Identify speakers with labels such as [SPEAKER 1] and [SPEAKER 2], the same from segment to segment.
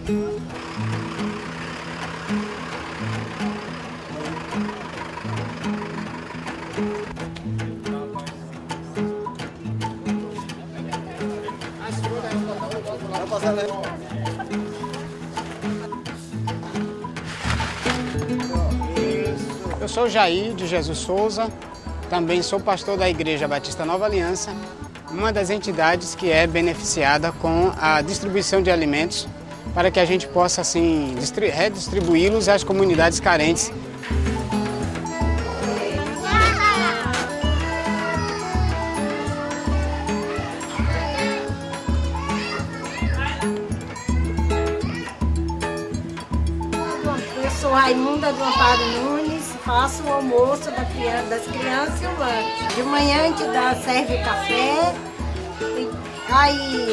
[SPEAKER 1] Eu sou Jair de Jesus Souza, também sou pastor da Igreja Batista Nova Aliança, uma das entidades que é beneficiada com a distribuição de alimentos para que a gente possa assim redistribuí-los às comunidades carentes.
[SPEAKER 2] Eu sou Raimunda do Amparo Nunes, faço o almoço das crianças e o lanche. De manhã a gente serve o café, aí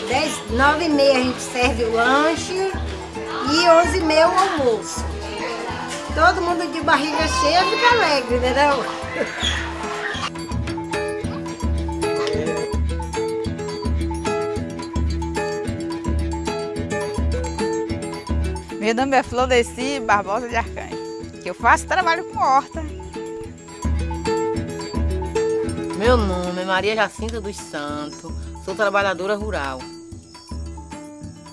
[SPEAKER 2] 9h30 a gente serve o lanche e 11h30 o almoço. Todo mundo de barriga cheia fica alegre, entendeu?
[SPEAKER 3] Meu nome é Flodeci Barbosa de Arcanjo, que eu faço trabalho com horta.
[SPEAKER 4] Meu nome é Maria Jacinta dos Santos, sou trabalhadora rural.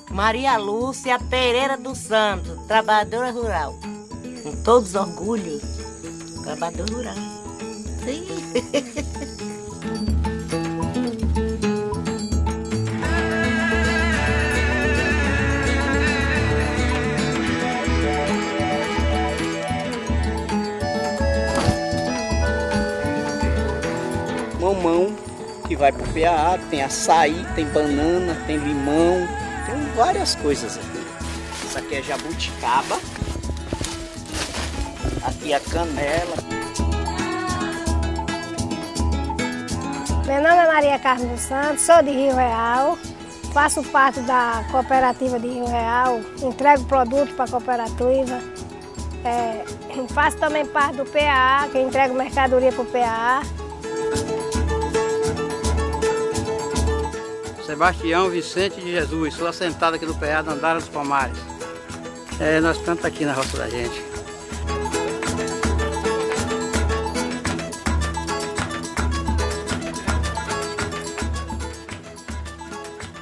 [SPEAKER 5] Maria Lúcia Pereira dos Santos, trabalhadora rural. Com todos os orgulhos, trabalhadora rural. Sim.
[SPEAKER 6] Mamão que vai pro PAA, tem açaí, tem banana, tem limão, tem várias coisas aqui. Isso aqui é jabuticaba, aqui é canela.
[SPEAKER 2] Meu nome é Maria Carmen dos Santos, sou de Rio Real, faço parte da cooperativa de Rio Real, entrego produtos para a cooperativa. Faço também parte do PAA, que entrego mercadoria para o PAA.
[SPEAKER 7] Sebastião Vicente de Jesus, sou assentado aqui no PA da Andara dos Palmares. Nós plantamos aqui na roça da gente.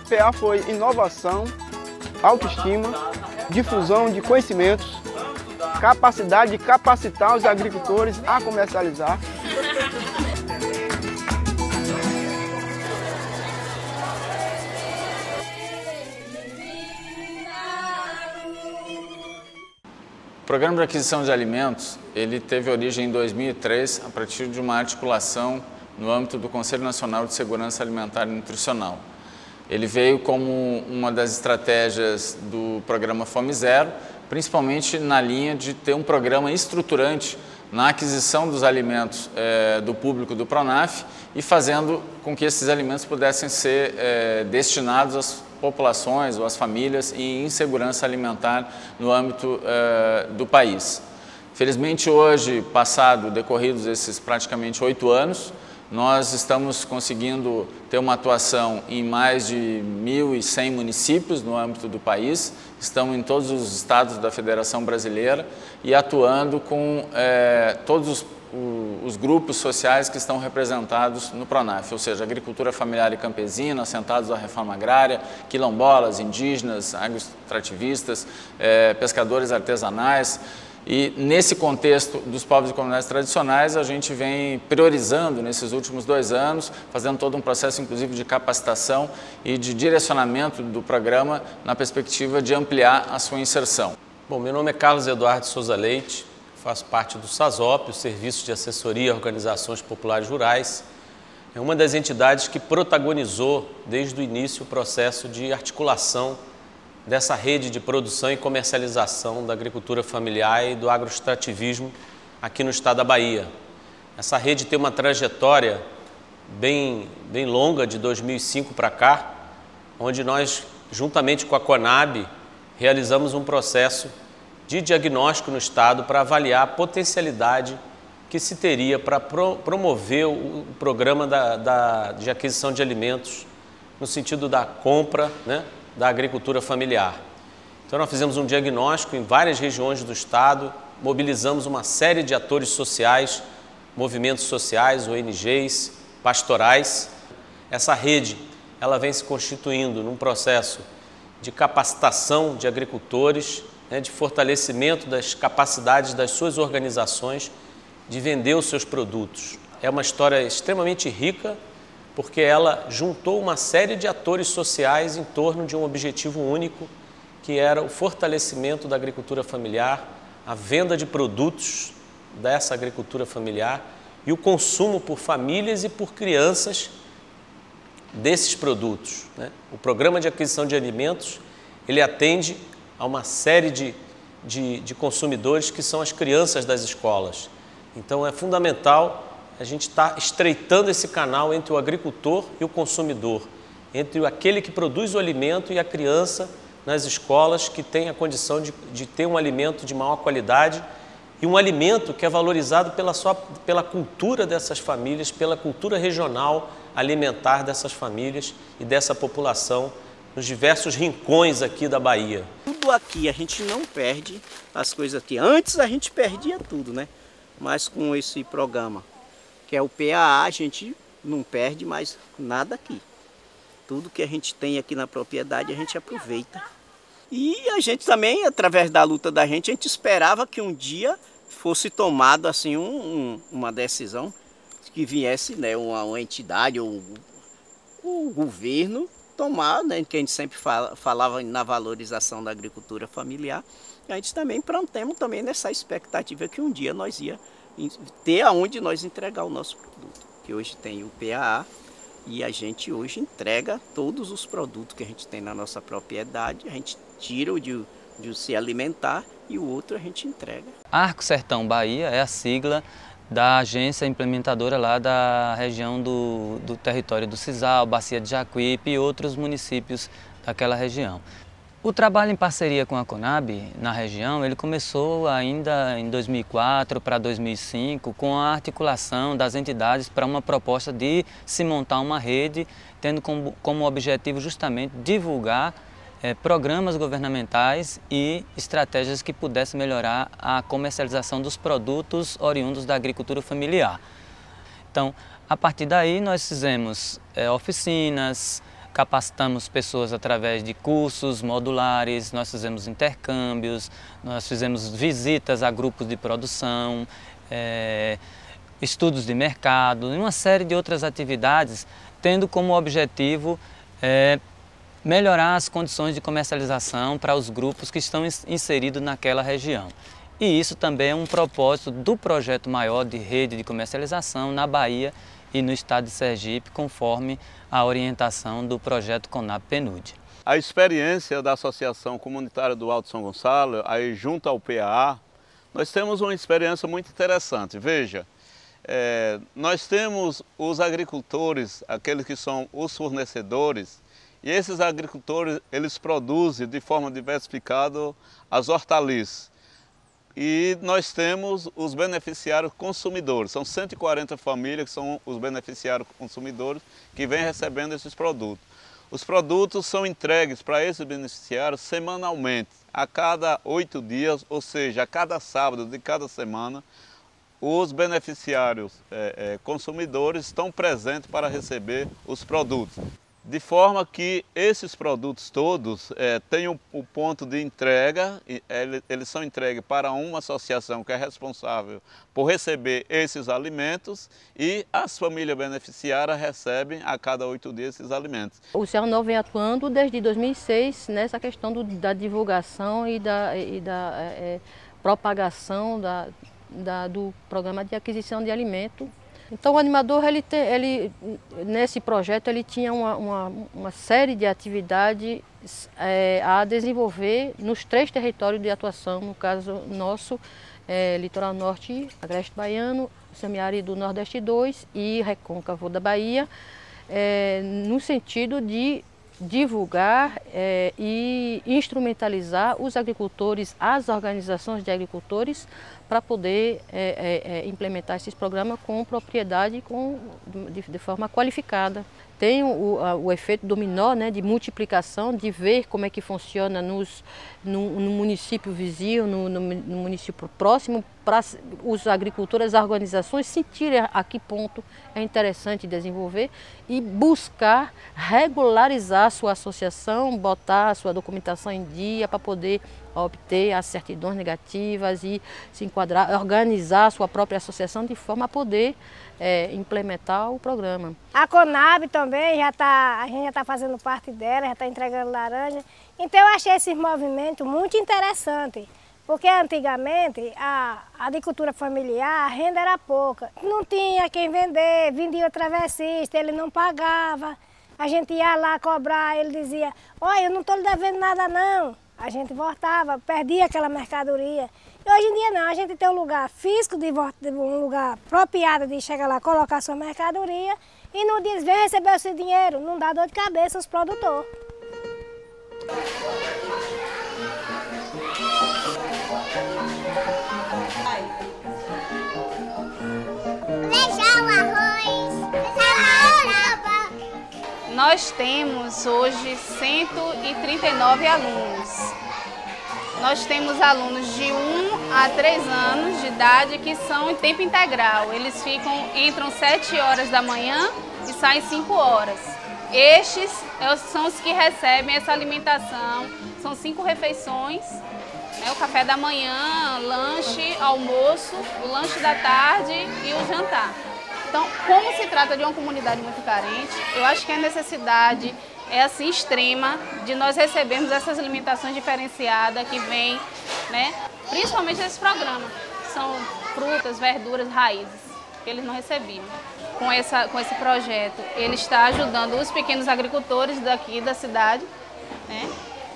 [SPEAKER 8] PA foi inovação, autoestima, difusão de conhecimentos, capacidade de capacitar os agricultores a comercializar.
[SPEAKER 9] O Programa de Aquisição de Alimentos, ele teve origem em 2003 a partir de uma articulação no âmbito do Conselho Nacional de Segurança Alimentar e Nutricional. Ele veio como uma das estratégias do programa Fome Zero, principalmente na linha de ter um programa estruturante na aquisição dos alimentos do público do PRONAF e fazendo com que esses alimentos pudessem ser destinados às populações ou às famílias em insegurança alimentar no âmbito do país. Felizmente hoje, decorridos esses praticamente 8 anos, nós estamos conseguindo ter uma atuação em mais de 1.100 municípios no âmbito do país, estamos em todos os estados da Federação Brasileira e atuando com todos os grupos sociais que estão representados no PRONAF, ou seja, agricultura familiar e campesina, assentados da reforma agrária, quilombolas, indígenas, agroextrativistas, pescadores artesanais. E nesse contexto dos povos e comunidades tradicionais, a gente vem priorizando nesses últimos 2 anos, fazendo todo um processo inclusive de capacitação e de direcionamento do programa na perspectiva de ampliar a sua inserção.
[SPEAKER 10] Bom, meu nome é Carlos Eduardo Souza Leite, faço parte do SASOP, o Serviço de Assessoria a Organizações Populares Rurais. É uma das entidades que protagonizou desde o início o processo de articulação dessa rede de produção e comercialização da agricultura familiar e do agroextrativismo aqui no estado da Bahia. Essa rede tem uma trajetória bem longa, de 2005 para cá, onde nós, juntamente com a CONAB, realizamos um processo de diagnóstico no estado para avaliar a potencialidade que se teria para promover o programa de aquisição de alimentos no sentido da compra, né, da agricultura familiar. Então nós fizemos um diagnóstico em várias regiões do estado, mobilizamos uma série de atores sociais, movimentos sociais, ONGs, pastorais. Essa rede, ela vem se constituindo num processo de capacitação de agricultores, de fortalecimento das capacidades das suas organizações de vender os seus produtos. É uma história extremamente rica, porque ela juntou uma série de atores sociais em torno de um objetivo único, que era o fortalecimento da agricultura familiar, a venda de produtos dessa agricultura familiar e o consumo por famílias e por crianças desses produtos. O Programa de Aquisição de Alimentos, ele atende a uma série de consumidores que são as crianças das escolas. Então é fundamental a gente estar estreitando esse canal entre o agricultor e o consumidor, entre aquele que produz o alimento e a criança nas escolas que tem a condição de ter um alimento de maior qualidade e um alimento que é valorizado pela cultura dessas famílias, pela cultura regional alimentar dessas famílias e dessa população nos diversos rincões aqui da Bahia.
[SPEAKER 6] Tudo aqui a gente não perde as coisas aqui. Antes a gente perdia tudo, né? Mas com esse programa, que é o PAA, a gente não perde mais nada aqui. Tudo que a gente tem aqui na propriedade a gente aproveita. E a gente também, através da luta da gente, a gente esperava que um dia fosse tomada assim, uma decisão, que viesse, né, uma entidade ou o governo tomar, né, que a gente sempre falava na valorização da agricultura familiar. A gente também plantamos também nessa expectativa que um dia nós ia ter aonde nós entregar o nosso produto. Que hoje tem o PAA e a gente hoje entrega todos os produtos que a gente tem na nossa propriedade, a gente tira o de se alimentar e o outro a gente entrega.
[SPEAKER 11] Arco Sertão Bahia é a sigla da agência implementadora lá da região do território do Cisal, Bacia de Jacuípe e outros municípios daquela região. O trabalho em parceria com a Conab na região, ele começou ainda em 2004 para 2005 com a articulação das entidades para uma proposta de se montar uma rede, tendo como objetivo justamente divulgar programas governamentais e estratégias que pudessem melhorar a comercialização dos produtos oriundos da agricultura familiar. Então, a partir daí nós fizemos oficinas, capacitamos pessoas através de cursos modulares, nós fizemos intercâmbios, nós fizemos visitas a grupos de produção, estudos de mercado e uma série de outras atividades, tendo como objetivo melhorar as condições de comercialização para os grupos que estão inseridos naquela região. E isso também é um propósito do projeto maior de rede de comercialização na Bahia e no estado de Sergipe, conforme a orientação do projeto Conab-PNUD.
[SPEAKER 12] A experiência da Associação Comunitária do Alto São Gonçalo, aí junto ao PAA, nós temos uma experiência muito interessante. Veja, nós temos os agricultores, aqueles que são os fornecedores, e esses agricultores, eles produzem de forma diversificada as hortaliças. E nós temos os beneficiários consumidores, são 140 famílias que são os beneficiários consumidores que vêm recebendo esses produtos. Os produtos são entregues para esses beneficiários semanalmente, a cada 8 dias, ou seja, a cada sábado de cada semana, os beneficiários consumidores estão presentes para receber os produtos. De forma que esses produtos todos têm o ponto de entrega, eles são entregues para uma associação que é responsável por receber esses alimentos e as famílias beneficiárias recebem a cada 8 dias esses alimentos.
[SPEAKER 13] O CERNOL vem atuando desde 2006 nessa questão da divulgação e da propagação do programa de aquisição de alimento. Então o animador, nesse projeto, ele tinha uma série de atividades a desenvolver nos 3 territórios de atuação, no caso nosso, Litoral Norte, Agreste Baiano, Semiárido Nordeste 2 e Recôncavo da Bahia, no sentido de divulgar e instrumentalizar os agricultores, as organizações de agricultores, para poder implementar esses programas com propriedade, de forma qualificada. tem o efeito dominó, né, de multiplicação, de ver como é que funciona no município vizinho, no município próximo, para os agricultores, as organizações sentirem a que ponto é interessante desenvolver e buscar regularizar a sua associação, botar a sua documentação em dia para poder obter as certidões negativas e se enquadrar, organizar a sua própria associação de forma a poder implementar o programa.
[SPEAKER 2] A Conab também a gente já está fazendo parte dela, já está entregando laranja. Então eu achei esse movimento muito interessante, porque antigamente a agricultura familiar, a renda era pouca. Não tinha quem vender, vendia o travessista, ele não pagava. A gente ia lá cobrar, ele dizia, olha, eu não estou lhe devendo nada não. A gente voltava, perdia aquela mercadoria. E hoje em dia não, a gente tem um lugar físico, um lugar apropriado de chegar lá, colocar sua mercadoria e no dia vem receber o seu dinheiro, não dá dor de cabeça aos produtores.
[SPEAKER 14] Feijão, arroz, nós temos hoje 139 alunos. Nós temos alunos de 1 a 3 anos de idade que são em tempo integral. Eles entram 7 horas da manhã e saem 5 horas. Estes são os que recebem essa alimentação. São 5 refeições, né? O café da manhã, lanche, almoço, o lanche da tarde e o jantar. Então, como se trata de uma comunidade muito carente, eu acho que a necessidade é assim extrema de nós recebermos essas alimentações diferenciadas que vêm, né, principalmente desse programa, que são frutas, verduras, raízes, que eles não recebiam. Com esse projeto, ele está ajudando os pequenos agricultores daqui da cidade, né,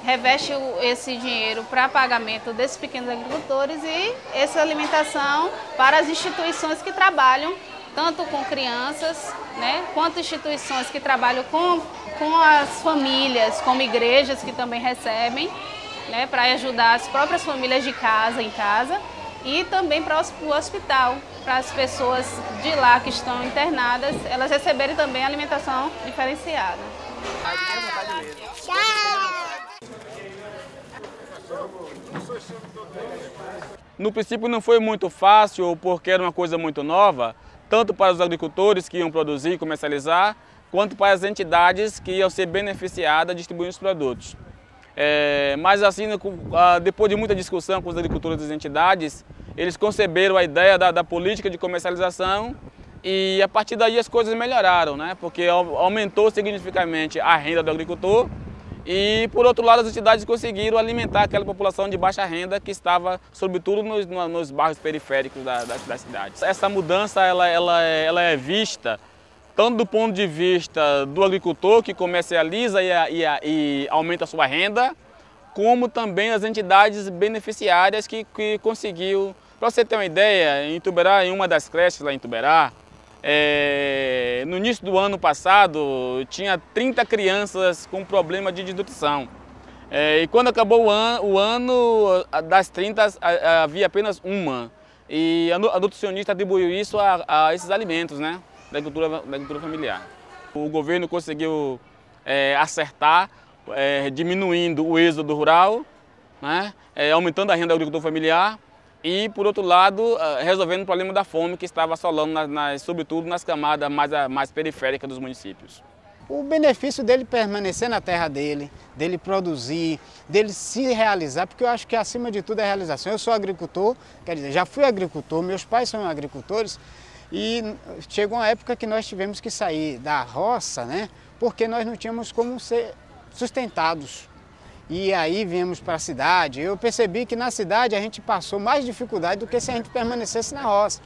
[SPEAKER 14] reveste esse dinheiro para pagamento desses pequenos agricultores e essa alimentação para as instituições que trabalham tanto com crianças, né, quanto instituições que trabalham com as famílias, como igrejas que também recebem, né, para ajudar as próprias famílias de casa em casa e também para o hospital, para as pessoas de lá que estão internadas, elas receberem também alimentação diferenciada.
[SPEAKER 8] No princípio não foi muito fácil, porque era uma coisa muito nova, tanto para os agricultores que iam produzir e comercializar, quanto para as entidades que iam ser beneficiadas distribuindo os produtos. Mas assim, depois de muita discussão com os agricultores das entidades, eles conceberam a ideia da política de comercialização e a partir daí as coisas melhoraram, né? Porque aumentou significativamente a renda do agricultor e, por outro lado, as entidades conseguiram alimentar aquela população de baixa renda que estava, sobretudo, nos bairros periféricos da cidade. Essa mudança ela é vista tanto do ponto de vista do agricultor que comercializa e aumenta a sua renda, como também as entidades beneficiárias que conseguiu. Para você ter uma ideia, em Ituberá, em uma das creches lá em Ituberá, no início do ano passado, tinha 30 crianças com problema de desnutrição. E quando acabou o ano, das 30 havia apenas uma. E a nutricionista atribuiu isso a esses alimentos, né, da agricultura familiar. O governo conseguiu acertar, diminuindo o êxodo rural, né, aumentando a renda do agricultor familiar e, por outro lado, resolvendo o problema da fome que estava assolando, sobretudo, nas camadas mais periféricas dos municípios.
[SPEAKER 1] O benefício dele permanecer na terra dele produzir, dele se realizar, porque eu acho que acima de tudo é a realização. Eu sou agricultor, quer dizer, já fui agricultor, meus pais são agricultores e chegou uma época que nós tivemos que sair da roça, né, porque nós não tínhamos como ser sustentados. E aí viemos para a cidade. Eu percebi que na cidade a gente passou mais dificuldade do que se a gente permanecesse na roça.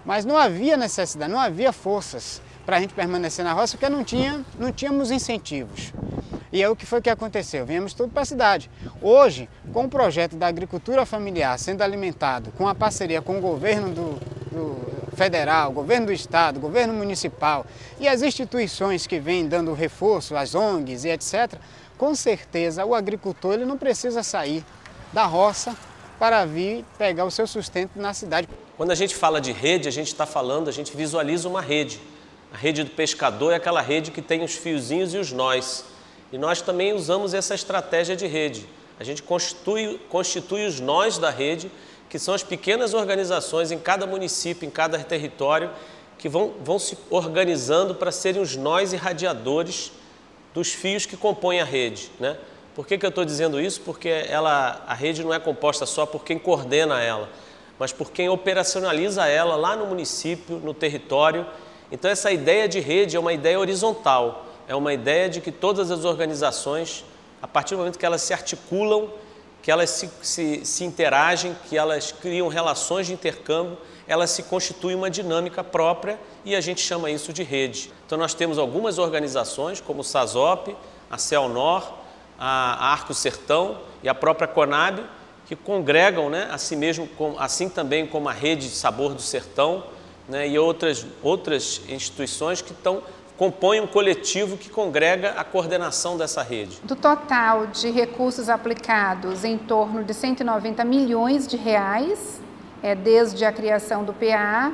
[SPEAKER 1] Mas não havia necessidade, não havia forças para a gente permanecer na roça, porque não tínhamos incentivos. E aí o que foi que aconteceu? Viemos tudo para a cidade. Hoje, com o projeto da agricultura familiar sendo alimentado, com a parceria com o governo do federal, governo do estado, governo municipal e as instituições que vêm dando reforço, as ONGs e etc., com certeza o agricultor ele não precisa sair da roça para vir pegar o seu sustento na cidade.
[SPEAKER 10] Quando a gente fala de rede, a gente está falando, a gente visualiza uma rede. A rede do pescador é aquela rede que tem os fiozinhos e os nós. E nós também usamos essa estratégia de rede. A gente constitui os nós da rede, que são as pequenas organizações em cada município, em cada território, que vão se organizando para serem os nós irradiadores dos fios que compõem a rede, né? Por que eu estou dizendo isso? Porque a rede não é composta só por quem coordena ela, mas por quem operacionaliza ela lá no município, no território. Então essa ideia de rede é uma ideia horizontal, é uma ideia de que todas as organizações, a partir do momento que elas se articulam, que elas se interagem, que elas criam relações de intercâmbio, elas se constituem uma dinâmica própria e a gente chama isso de rede. Então nós temos algumas organizações, como o SASOP, a CELNOR, a Arco Sertão e a própria CONAB, que congregam, né, assim mesmo, assim também como a Rede Sabor do Sertão, né, e outras instituições que compõem um coletivo que congrega a coordenação dessa rede.
[SPEAKER 15] Do total de recursos aplicados, em torno de 190 milhões de reais, desde a criação do PAA,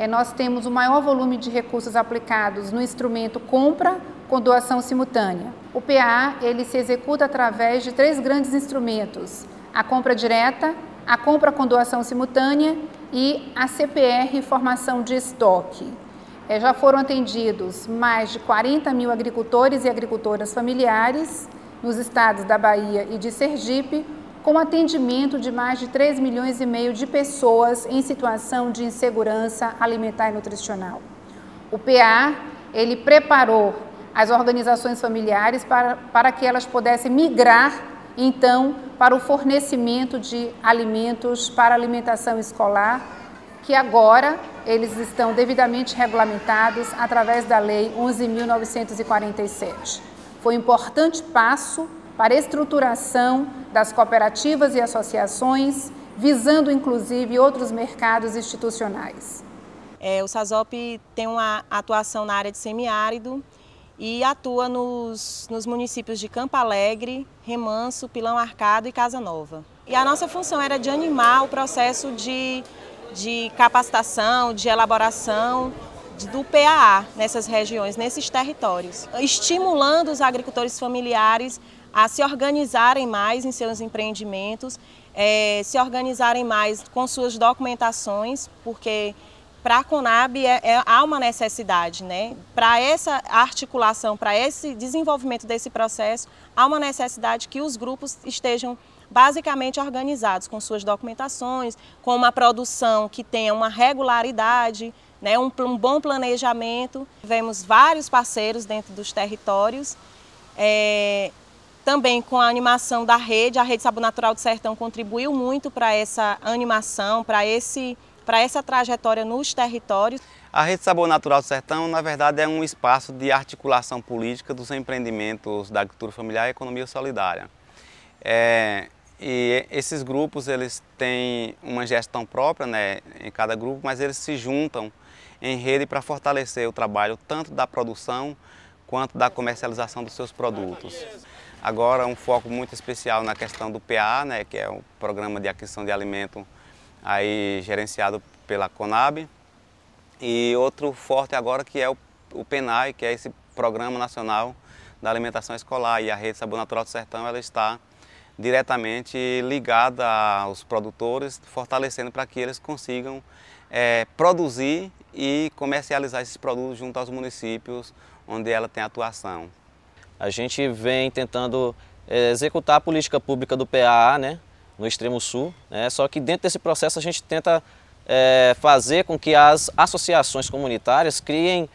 [SPEAKER 15] nós temos o maior volume de recursos aplicados no instrumento compra com doação simultânea. O PAA ele se executa através de 3 grandes instrumentos: a compra direta, a compra com doação simultânea e a CPR, formação de estoque. Já foram atendidos mais de 40 mil agricultores e agricultoras familiares nos estados da Bahia e de Sergipe, com atendimento de mais de 3,5 milhões de pessoas em situação de insegurança alimentar e nutricional. O PA, ele preparou as organizações familiares para que elas pudessem migrar, então, para o fornecimento de alimentos para alimentação escolar, que agora eles estão devidamente regulamentados através da Lei 11.947. Foi um importante passo para a estruturação das cooperativas e associações, visando inclusive outros mercados institucionais.
[SPEAKER 16] O SASOP tem uma atuação na área de semiárido e atua nos municípios de Campo Alegre, Remanso, Pilão Arcado e Casa Nova. E a nossa função era de animar o processo de capacitação, de elaboração do PAA nessas regiões, nesses territórios, estimulando os agricultores familiares a se organizarem mais em seus empreendimentos, se organizarem mais com suas documentações, porque para a CONAB há uma necessidade, né? Para essa articulação, para esse desenvolvimento desse processo, há uma necessidade que os grupos estejam basicamente organizados com suas documentações, com uma produção que tenha uma regularidade, né? Um bom planejamento. Tivemos vários parceiros dentro dos territórios, também com a animação da rede. A Rede Sabor Natural do Sertão contribuiu muito para essa animação, para essa trajetória nos territórios.
[SPEAKER 17] A Rede Sabor Natural do Sertão, na verdade, é um espaço de articulação política dos empreendimentos da agricultura familiar e economia solidária. E esses grupos, eles têm uma gestão própria, né, em cada grupo, mas eles se juntam em rede para fortalecer o trabalho tanto da produção quanto da comercialização dos seus produtos. Agora, um foco muito especial na questão do PA, né, que é o Programa de Aquisição de Alimento aí gerenciado pela CONAB, e outro forte agora que é o PENAI, que é esse Programa Nacional da Alimentação Escolar, e a Rede Sabor Natural do Sertão ela está diretamente ligada aos produtores, fortalecendo para que eles consigam produzir e comercializar esses produtos junto aos municípios onde ela tem atuação.
[SPEAKER 18] A gente vem tentando executar a política pública do PAA, né, no extremo sul, né, só que dentro desse processo a gente tenta fazer com que as associações comunitárias criem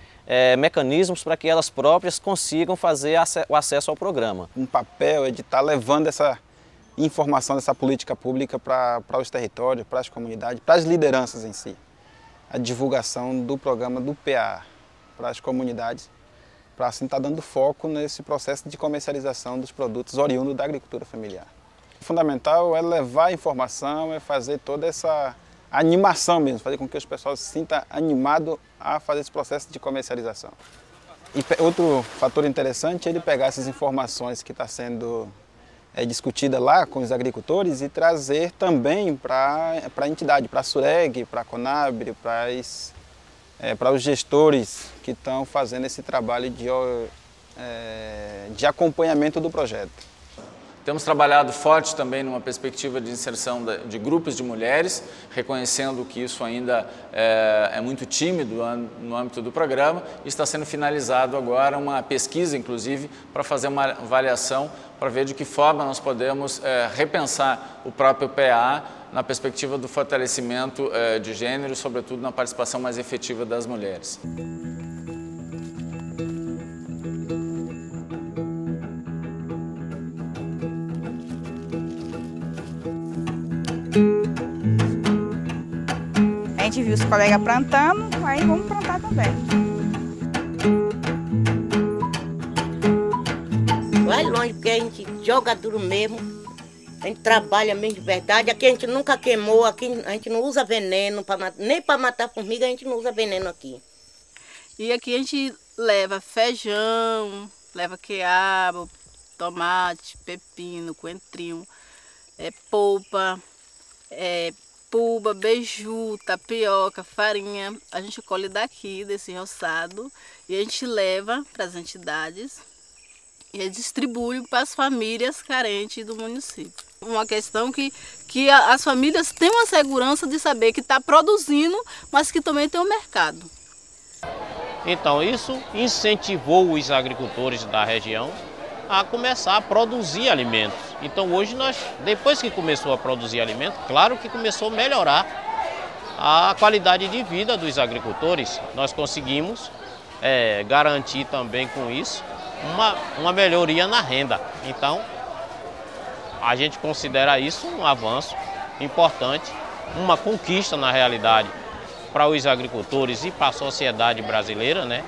[SPEAKER 18] mecanismos para que elas próprias consigam fazer o acesso ao programa.
[SPEAKER 19] Um papel é de estar levando essa informação dessa política pública para os territórios, para as comunidades, para as lideranças em si. A divulgação do programa do PAA para as comunidades, para assim estar dando foco nesse processo de comercialização dos produtos oriundos da agricultura familiar. O fundamental é levar a informação, é fazer toda essa animação mesmo, fazer com que os pessoal se sintam animados a fazer esse processo de comercialização. E outro fator interessante é ele pegar essas informações que estão sendo discutida lá com os agricultores e trazer também para a entidade, para a SUREG, para a CONAB, para as para os gestores que estão fazendo esse trabalho de acompanhamento do projeto.
[SPEAKER 9] Temos trabalhado forte também numa perspectiva de inserção de grupos de mulheres, reconhecendo que isso ainda é muito tímido no âmbito do programa. E está sendo finalizado agora uma pesquisa, inclusive, para fazer uma avaliação, para ver de que forma nós podemos repensar o próprio PA na perspectiva do fortalecimento de gênero, sobretudo na participação mais efetiva das mulheres.
[SPEAKER 3] A gente viu os colegas plantando, aí vamos plantar também.
[SPEAKER 5] Vai longe, porque a gente joga duro mesmo, a gente trabalha mesmo de verdade. Aqui a gente nunca queimou, aqui a gente não usa veneno, nem para matar formiga a gente não usa veneno aqui.
[SPEAKER 14] E aqui a gente leva feijão, leva quiabo, tomate, pepino, coentrinho, polpa, puba, beiju, tapioca, farinha. A gente colhe daqui, desse roçado, e a gente leva para as entidades e distribui para as famílias carentes do município. Uma questão que as famílias têm uma segurança de saber que está produzindo, mas que também tem um mercado.
[SPEAKER 20] Então isso incentivou os agricultores da região a começar a produzir alimentos. Então hoje depois que começou a produzir alimentos, claro que começou a melhorar a qualidade de vida dos agricultores. Nós conseguimos garantir também com isso uma melhoria na renda. Então a gente considera isso um avanço importante, uma conquista na realidade para os agricultores e para a sociedade brasileira, né?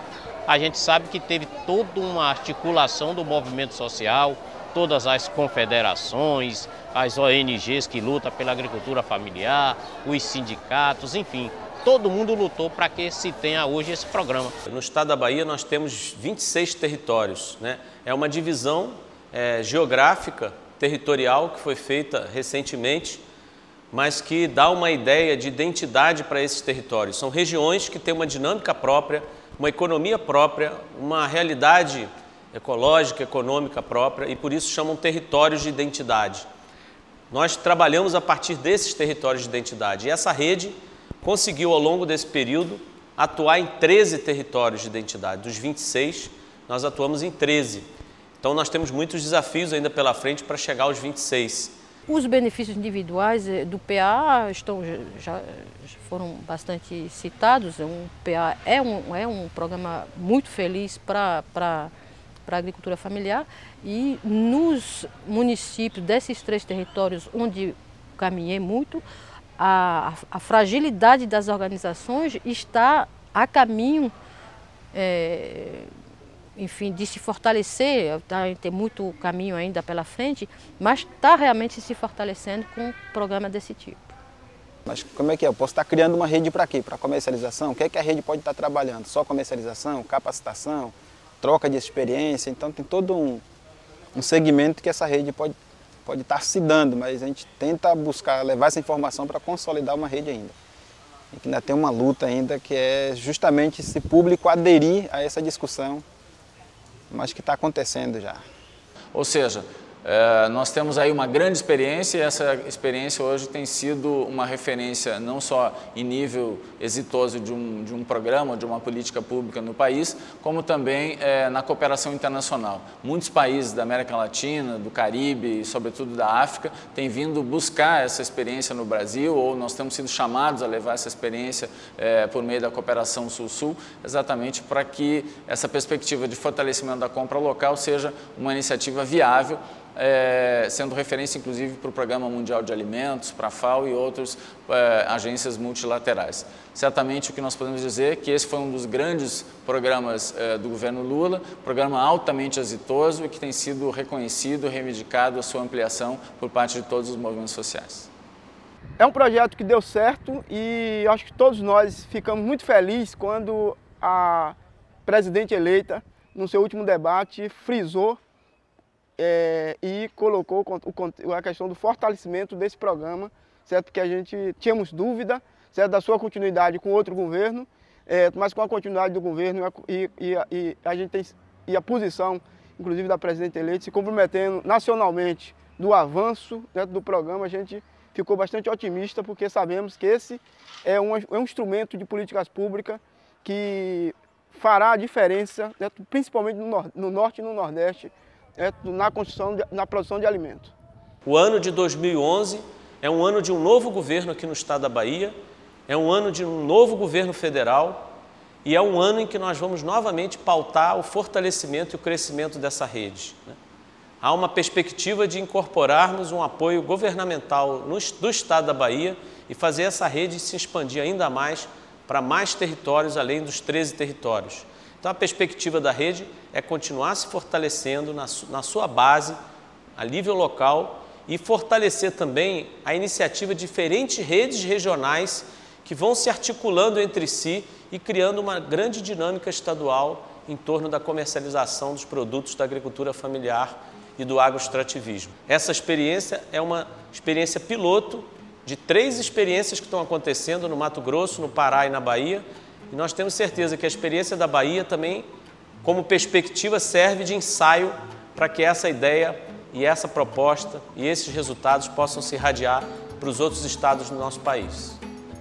[SPEAKER 20] A gente sabe que teve toda uma articulação do movimento social, todas as confederações, as ONGs que lutam pela agricultura familiar, os sindicatos, enfim, todo mundo lutou para que se tenha hoje esse programa.
[SPEAKER 10] No estado da Bahia nós temos 26 territórios, né? É uma divisão geográfica, territorial, que foi feita recentemente, mas que dá uma ideia de identidade para esses territórios. São regiões que têm uma dinâmica própria, uma economia própria, uma realidade ecológica, econômica própria, e por isso chamam territórios de identidade. Nós trabalhamos a partir desses territórios de identidade, e essa rede conseguiu ao longo desse período atuar em 13 territórios de identidade. Dos 26, nós atuamos em 13. Então nós temos muitos desafios ainda pela frente para chegar aos 26.
[SPEAKER 13] Os benefícios individuais do PA já foram bastante citados. O PA é um programa muito feliz para a agricultura familiar, e nos municípios desses 3 territórios onde caminhei muito, a fragilidade das organizações está a caminho, enfim, de se fortalecer. Tem muito caminho ainda pela frente, mas está realmente se fortalecendo com um programa desse tipo.
[SPEAKER 19] Mas como é que é? Eu posso estar criando uma rede para quê? Para comercialização? O que é que a rede pode estar trabalhando? Só comercialização, capacitação, troca de experiência? Então tem todo um segmento que essa rede pode estar se dando, mas a gente tenta buscar levar essa informação para consolidar uma rede ainda. E que ainda tem uma luta ainda, que é justamente esse público aderir a essa discussão, mas que está acontecendo já.
[SPEAKER 9] Ou seja, nós temos aí uma grande experiência, e essa experiência hoje tem sido uma referência não só em nível exitoso de um programa, de uma política pública no país, como também na cooperação internacional. Muitos países da América Latina, do Caribe e sobretudo da África têm vindo buscar essa experiência no Brasil, ou nós temos sido chamados a levar essa experiência por meio da cooperação Sul-Sul, exatamente para que essa perspectiva de fortalecimento da compra local seja uma iniciativa viável, sendo referência inclusive para o Programa Mundial de Alimentos, para a FAO e outras agências multilaterais. Certamente o que nós podemos dizer é que esse foi um dos grandes programas do governo Lula, programa altamente exitoso e que tem sido reconhecido e reivindicado a sua ampliação por parte de todos os movimentos sociais.
[SPEAKER 21] É um projeto que deu certo, e acho que todos nós ficamos muito felizes quando a presidente eleita, no seu último debate, frisou e colocou a questão do fortalecimento desse programa, certo? Porque a gente tínhamos dúvida, certo, da sua continuidade com outro governo, mas com a continuidade do governo e a gente tem a posição, inclusive da presidente eleita, se comprometendo nacionalmente do avanço, né, do programa, a gente ficou bastante otimista, porque sabemos que esse é um instrumento de políticas públicas que fará a diferença, né, principalmente no Norte e no Nordeste, na produção de alimentos.
[SPEAKER 10] O ano de 2011 é um ano de um novo governo aqui no estado da Bahia, é um ano de um novo governo federal e é um ano em que nós vamos novamente pautar o fortalecimento e o crescimento dessa rede, né? Há uma perspectiva de incorporarmos um apoio governamental do estado da Bahia e fazer essa rede se expandir ainda mais para mais territórios, além dos 13 territórios. Então a perspectiva da rede é continuar se fortalecendo na sua base, a nível local, e fortalecer também a iniciativa de diferentes redes regionais que vão se articulando entre si e criando uma grande dinâmica estadual em torno da comercialização dos produtos da agricultura familiar e do agroextrativismo. Essa experiência é uma experiência piloto de 3 experiências que estão acontecendo no Mato Grosso, no Pará e na Bahia, e nós temos certeza que a experiência da Bahia também, como perspectiva, serve de ensaio para que essa ideia e essa proposta e esses resultados possam se irradiar para os outros estados do nosso país.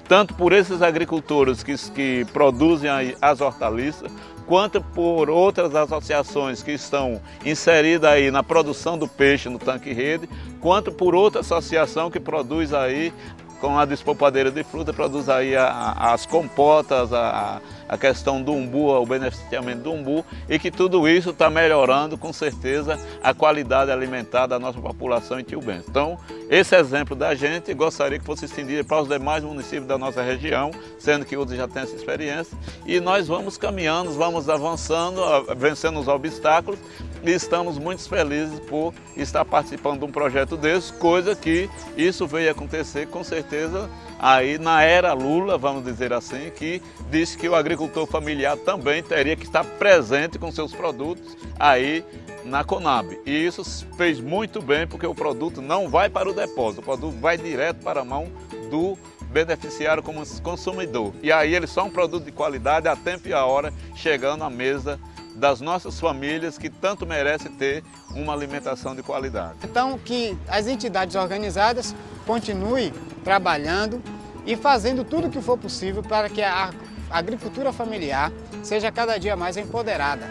[SPEAKER 12] Tanto por esses agricultores que produzem as hortaliças, quanto por outras associações que estão inseridas aí na produção do peixe no tanque-rede, quanto por outra associação que produz aí, com a despolpadeira de fruta, produz aí as compotas, a questão do umbu, o beneficiamento do umbu, e que tudo isso está melhorando, com certeza, a qualidade alimentar da nossa população em Tio Bento. Então, esse exemplo da gente, gostaria que fosse estendido para os demais municípios da nossa região, sendo que outros já têm essa experiência, e nós vamos caminhando, vamos avançando, vencendo os obstáculos, e estamos muito felizes por estar participando de um projeto desse, coisa que isso veio acontecer com certeza aí na era Lula, vamos dizer assim, que disse que o agricultor familiar também teria que estar presente com seus produtos aí na Conab. E isso fez muito bem, porque o produto não vai para o depósito, o produto vai direto para a mão do beneficiário como consumidor. E aí ele só é um produto de qualidade a tempo e a hora, chegando à mesa das nossas famílias que tanto merecem ter uma alimentação de qualidade.
[SPEAKER 1] Então, que as entidades organizadas continuem trabalhando e fazendo tudo o que for possível para que a agricultura familiar seja cada dia mais empoderada,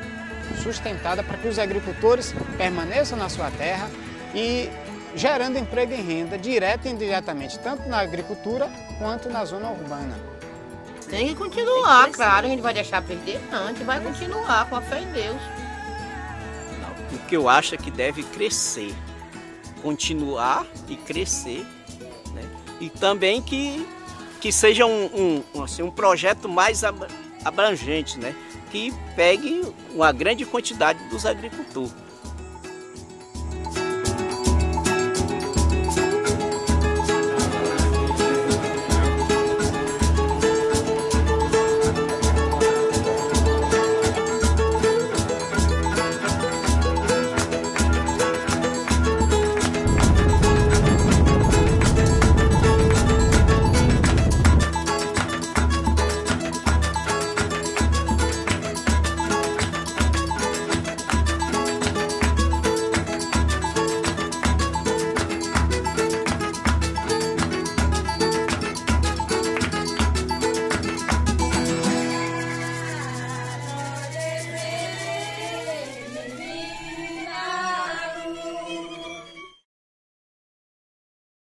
[SPEAKER 1] sustentada, para que os agricultores permaneçam na sua terra e gerando emprego e renda direta e indiretamente, tanto na agricultura quanto na zona urbana.
[SPEAKER 5] Tem que continuar, claro, a gente vai deixar perder, não, a gente vai continuar com a fé em Deus.
[SPEAKER 6] O que eu acho é que deve crescer, continuar e crescer, né? E também que seja um projeto mais abrangente, né? Que pegue uma grande quantidade dos agricultores.